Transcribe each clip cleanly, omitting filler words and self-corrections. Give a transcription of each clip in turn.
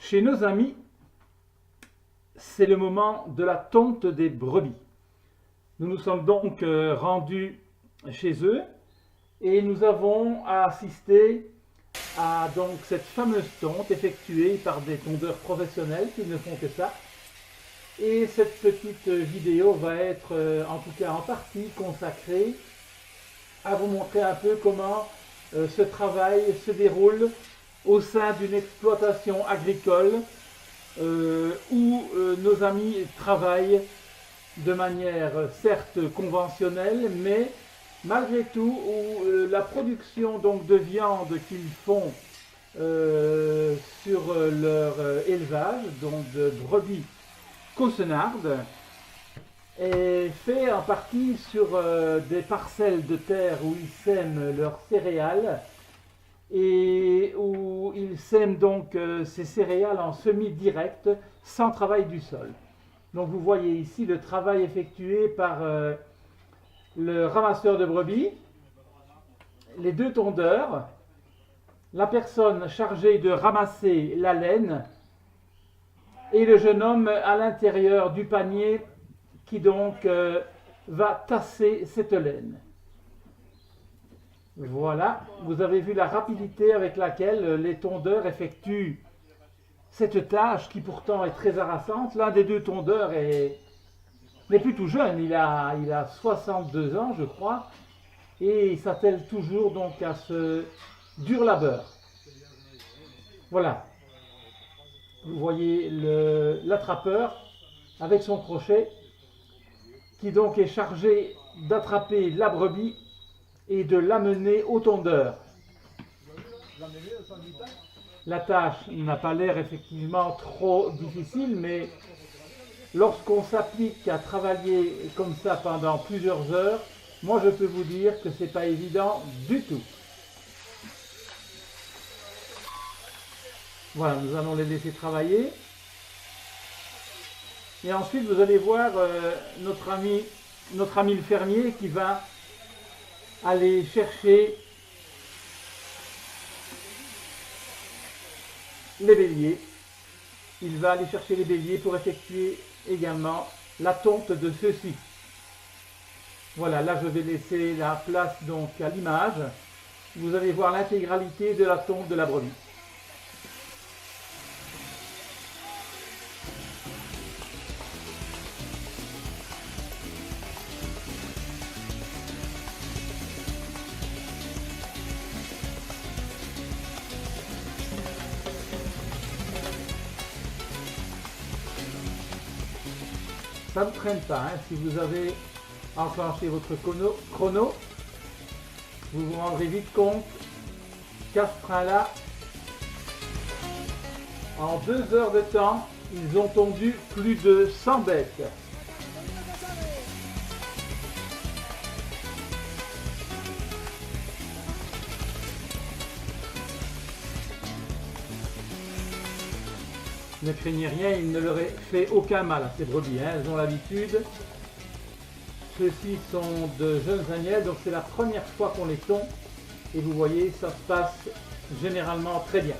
Chez nos amis, c'est le moment de la tonte des brebis. Nous nous sommes donc rendus chez eux et nous avons assisté à donc cette fameuse tonte effectuée par des tondeurs professionnels qui ne font que ça. Et cette petite vidéo va être en tout cas en partie consacrée à vous montrer un peu comment ce travail se déroule au sein d'une exploitation agricole où nos amis travaillent de manière certes conventionnelle, mais malgré tout où la production donc de viande qu'ils font sur leur élevage, donc de brebis caussonardes, est fait en partie sur des parcelles de terre où ils sèment leurs céréales et où ils sèment donc ces céréales en semi-direct sans travail du sol. Donc vous voyez ici le travail effectué par le ramasseur de brebis, les deux tondeurs, la personne chargée de ramasser la laine et le jeune homme à l'intérieur du panier qui donc va tasser cette laine. Voilà, vous avez vu la rapidité avec laquelle les tondeurs effectuent cette tâche qui pourtant est très harassante. L'un des deux tondeurs n'est plus tout jeune, il a 62 ans je crois, et il s'attelle toujours donc à ce dur labeur. Voilà, vous voyez l'attrapeur avec son crochet qui donc est chargé d'attraper la brebis et de l'amener au tondeur. La tâche n'a pas l'air effectivement trop difficile, mais lorsqu'on s'applique à travailler comme ça pendant plusieurs heures, moi je peux vous dire que c'est pas évident du tout. Voilà, nous allons les laisser travailler. Et ensuite vous allez voir notre ami le fermier qui va aller chercher les béliers. Il va aller chercher les béliers pour effectuer également la tonte de ceux-ci. Voilà, là je vais laisser la place donc à l'image. Vous allez voir l'intégralité de la tonte de la brebis. Ça ne traîne pas, hein. Si vous avez enclenché votre chrono, vous vous rendrez vite compte qu'à ce train-là, en 2 heures de temps, ils ont tondu plus de 100 bêtes. Ne craignez rien, il ne leur fait aucun mal à ces brebis, hein. Elles ont l'habitude. Ceux-ci sont de jeunes agnelles, donc c'est la première fois qu'on les tond. Et vous voyez, ça se passe généralement très bien.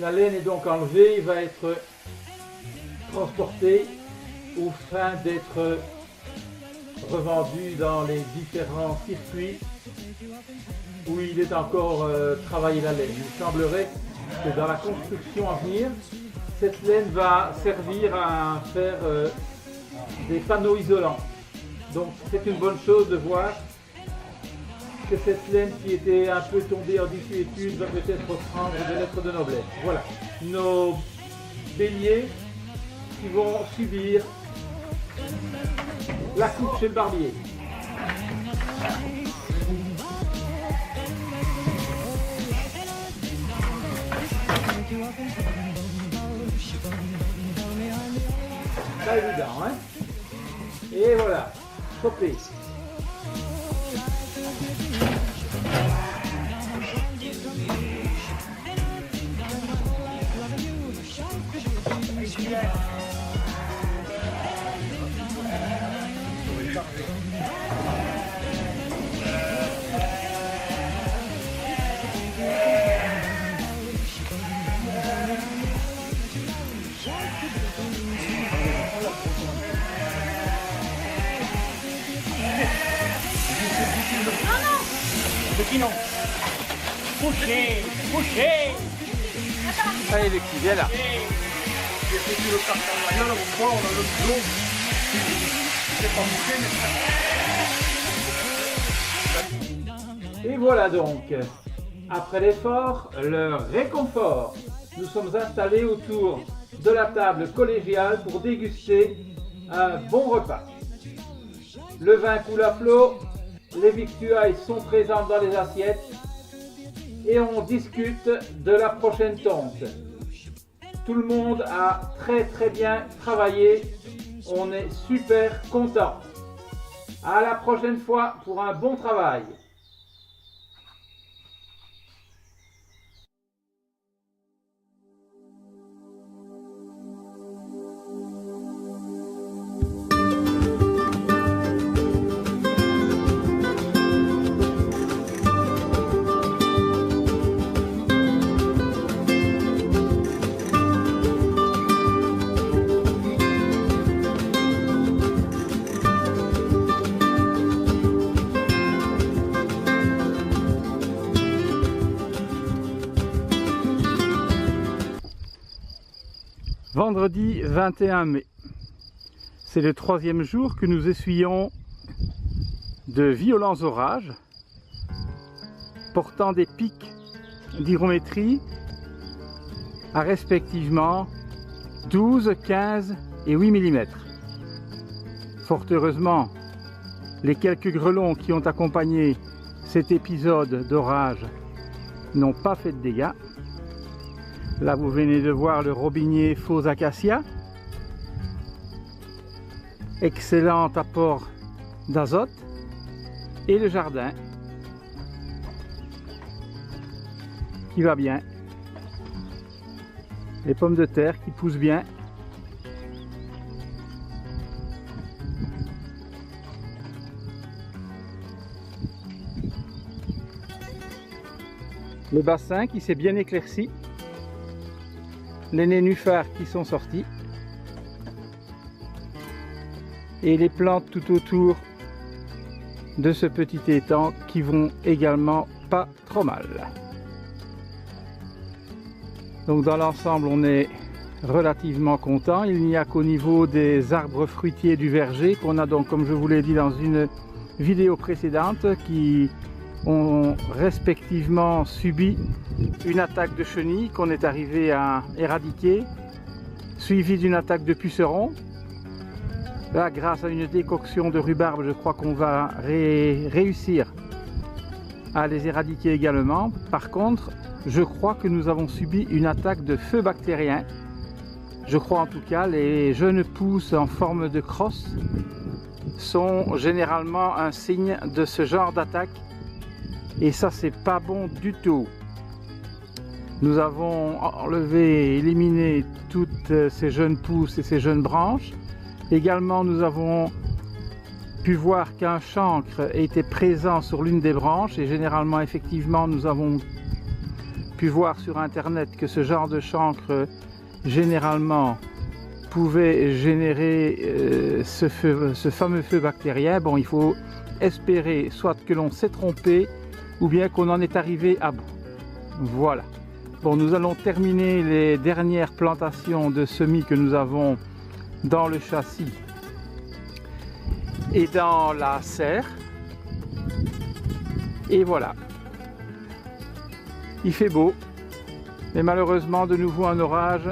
La laine est donc enlevée, il va être transporté au fin d'être revendu dans les différents circuits où il est encore travaillé la laine. Il semblerait que dans la construction à venir, cette laine va servir à faire des panneaux isolants. Donc c'est une bonne chose de voir que cette laine qui était un peu tombée en désuétude va peut-être reprendre des lettres de noblesse. Voilà, nos béliers qui vont subir la coupe chez le barbier. Pas évident, hein? Et voilà, chopé. sinon. Couchez, couchez. Allez le petit, viens là. J'ai foutu le carton à la gueule, on voit, on a le boulot. C'est pas mouché, mais... Et voilà donc, après l'effort, le réconfort. Nous sommes installés autour de la table collégiale pour déguster un bon repas. Le vin coule à flot, les victuailles sont présentes dans les assiettes et on discute de la prochaine tonte. Tout le monde a très bien travaillé, on est super content. À la prochaine fois pour un bon travail. Vendredi 21 mai, c'est le 3e jour que nous essuyons de violents orages portant des pics d'hygrométrie à respectivement 12, 15 et 8 mm. Fort heureusement, les quelques grêlons qui ont accompagné cet épisode d'orage n'ont pas fait de dégâts. Là, vous venez de voir le robinier faux acacia. Excellent apport d'azote. Et le jardin qui va bien. Les pommes de terre qui poussent bien. Le bassin qui s'est bien éclairci. Les nénuphars qui sont sortis et les plantes tout autour de ce petit étang qui vont également pas trop mal. Donc dans l'ensemble on est relativement content. Il n'y a qu'au niveau des arbres fruitiers du verger qu'on a donc, comme je vous l'ai dit dans une vidéo précédente, qui ont respectivement subi une attaque de chenilles qu'on est arrivé à éradiquer, suivie d'une attaque de pucerons. Là, grâce à une décoction de rhubarbe, je crois qu'on va réussir à les éradiquer également. Par contre, je crois que nous avons subi une attaque de feu bactérien. Je crois en tout cas, les jeunes pousses en forme de crosse sont généralement un signe de ce genre d'attaque. Et ça, c'est pas bon du tout. Nous avons enlevé, éliminé toutes ces jeunes pousses et ces jeunes branches. Également, nous avons pu voir qu'un chancre était présent sur l'une des branches. Et généralement, effectivement, nous avons pu voir sur Internet que ce genre de chancre, généralement, pouvait générer ce fameux feu bactérien. Bon, il faut espérer soit que l'on s'est trompé, ou bien qu'on en est arrivé à bout. Voilà. Bon, nous allons terminer les dernières plantations de semis que nous avons dans le châssis et dans la serre. Et voilà. Il fait beau, mais malheureusement, de nouveau un orage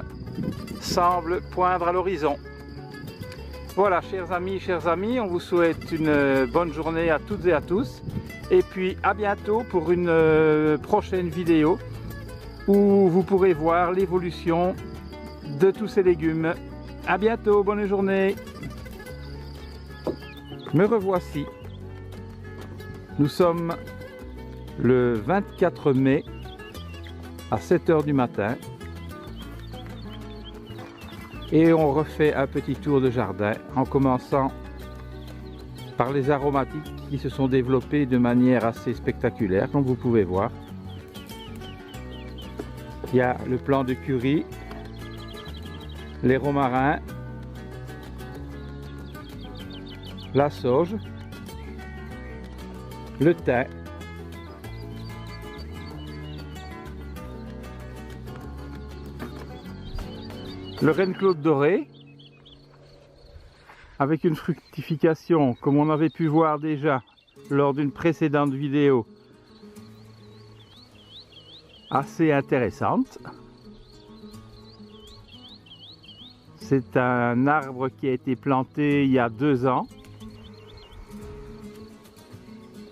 semble poindre à l'horizon. Voilà, chers amis, on vous souhaite une bonne journée à toutes et à tous. Et puis à bientôt pour une prochaine vidéo où vous pourrez voir l'évolution de tous ces légumes. À bientôt, bonne journée. Me revoici. Nous sommes le 24 mai à 7 h du matin. Et on refait un petit tour de jardin en commençant par les aromatiques qui se sont développés de manière assez spectaculaire, comme vous pouvez voir. Il y a le plant de curry, les romarins, la sauge, le thym, Le Reine-Claude doré, avec une fructification, comme on avait pu voir déjà lors d'une précédente vidéo, assez intéressante. C'est un arbre qui a été planté il y a 2 ans.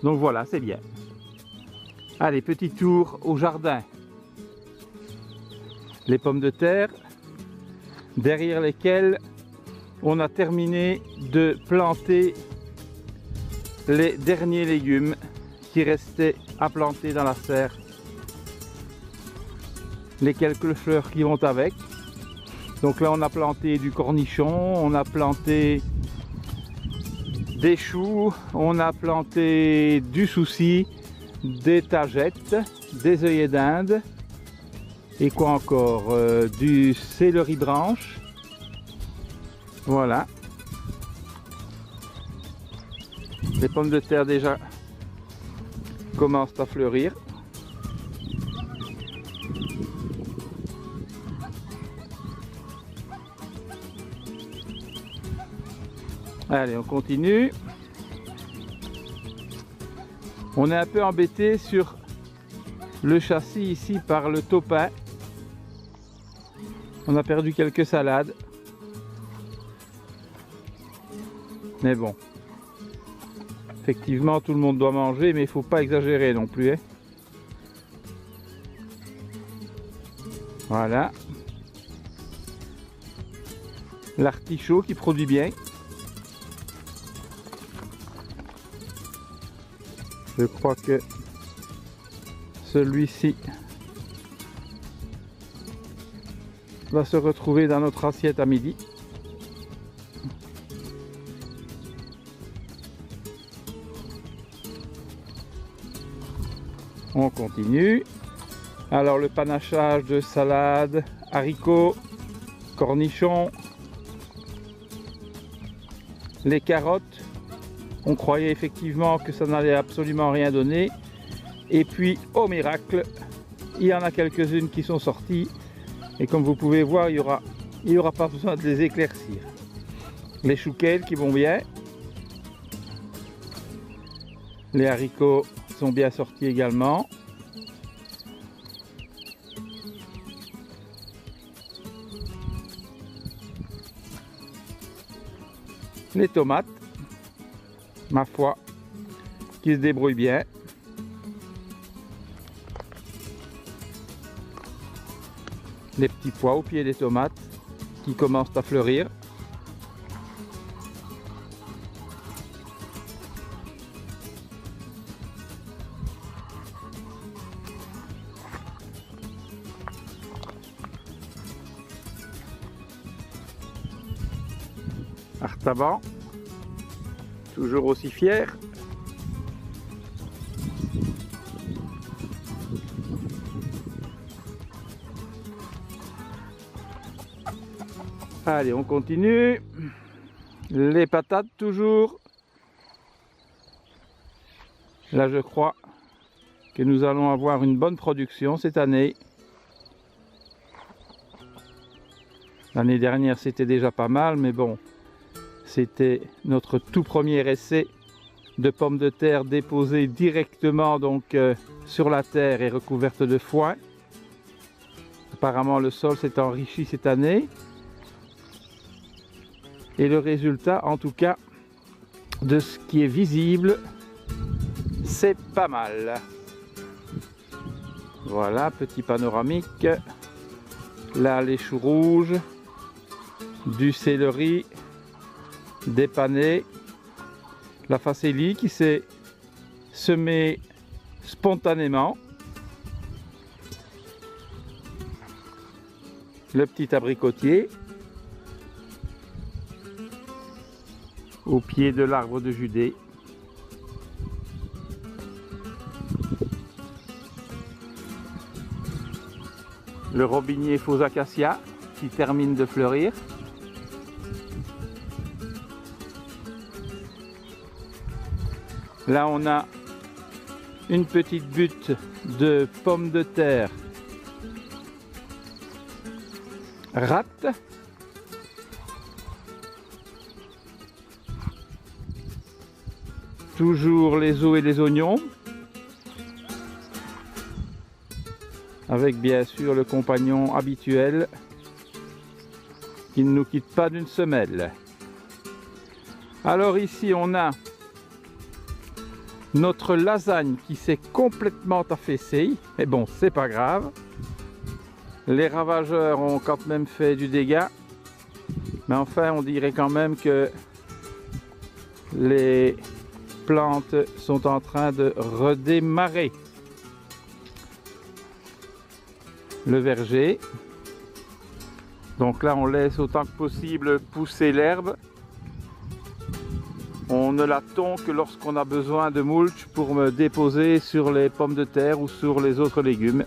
Donc voilà, c'est bien. Allez, petit tour au jardin. Les pommes de terre, derrière lesquelles on a terminé de planter les derniers légumes qui restaient à planter dans la serre. Les quelques fleurs qui vont avec. Donc là on a planté du cornichon, on a planté des choux, on a planté du souci, des tagettes, des œillets d'Inde et quoi encore, du céleri branche. Voilà. Les pommes de terre déjà commencent à fleurir. Allez, on continue. On est un peu embêté sur le châssis ici par le topin. On a perdu quelques salades. Mais bon. Effectivement, tout le monde doit manger, mais il ne faut pas exagérer non plus. Hein. Voilà. L'artichaut qui produit bien. Je crois que celui-ci va se retrouver dans notre assiette à midi. On continue. Alors le panachage de salade, haricots, cornichons, les carottes. On croyait effectivement que ça n'allait absolument rien donner. Et puis, au miracle, il y en a quelques-unes qui sont sorties. Et comme vous pouvez voir, il y aura pas besoin de les éclaircir. Les chouquelles qui vont bien. Les haricots sont bien sortis également. Les tomates, ma foi, qui se débrouillent bien. Les petits pois au pied des tomates qui commencent à fleurir. Artaban, toujours aussi fier. Allez, on continue. Les patates toujours. Là, je crois que nous allons avoir une bonne production cette année. L'année dernière, c'était déjà pas mal, mais bon, c'était notre tout premier essai de pommes de terre déposées directement donc sur la terre et recouvertes de foin. Apparemment, le sol s'est enrichi cette année. Et le résultat, en tout cas, de ce qui est visible, c'est pas mal. Voilà, petit panoramique. Là, les choux rouges, du céleri, des panais, la facélie qui s'est semée spontanément, le petit abricotier, au pied de l'arbre de Judée. Le robinier faux acacia qui termine de fleurir. Là on a une petite butte de pommes de terre rate toujours les os et les oignons. Avec bien sûr le compagnon habituel qui ne nous quitte pas d'une semelle. Alors ici on a notre lasagne qui s'est complètement affaissée, mais bon c'est pas grave. Les ravageurs ont quand même fait du dégât, mais enfin on dirait quand même que les plantes sont en train de redémarrer. Le verger, donc là on laisse autant que possible pousser l'herbe. On ne la tond que lorsqu'on a besoin de mulch pour me déposer sur les pommes de terre ou sur les autres légumes.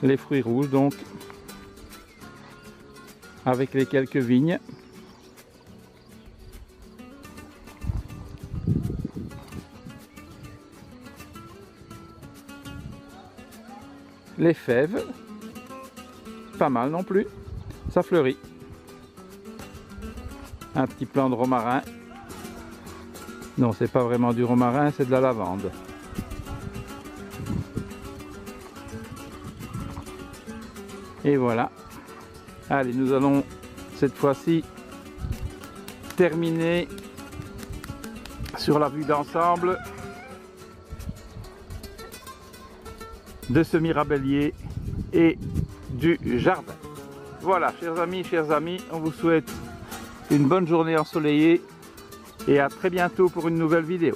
Les fruits rouges donc, avec les quelques vignes. Les fèves, pas mal non plus, ça fleurit. Un petit plant de romarin. Non, c'est pas vraiment du romarin, c'est de la lavande. Et voilà. Allez, nous allons cette fois-ci terminer sur la vue d'ensemble de ce mirabellier et du jardin. Voilà, chers amis, on vous souhaite une bonne journée ensoleillée et à très bientôt pour une nouvelle vidéo.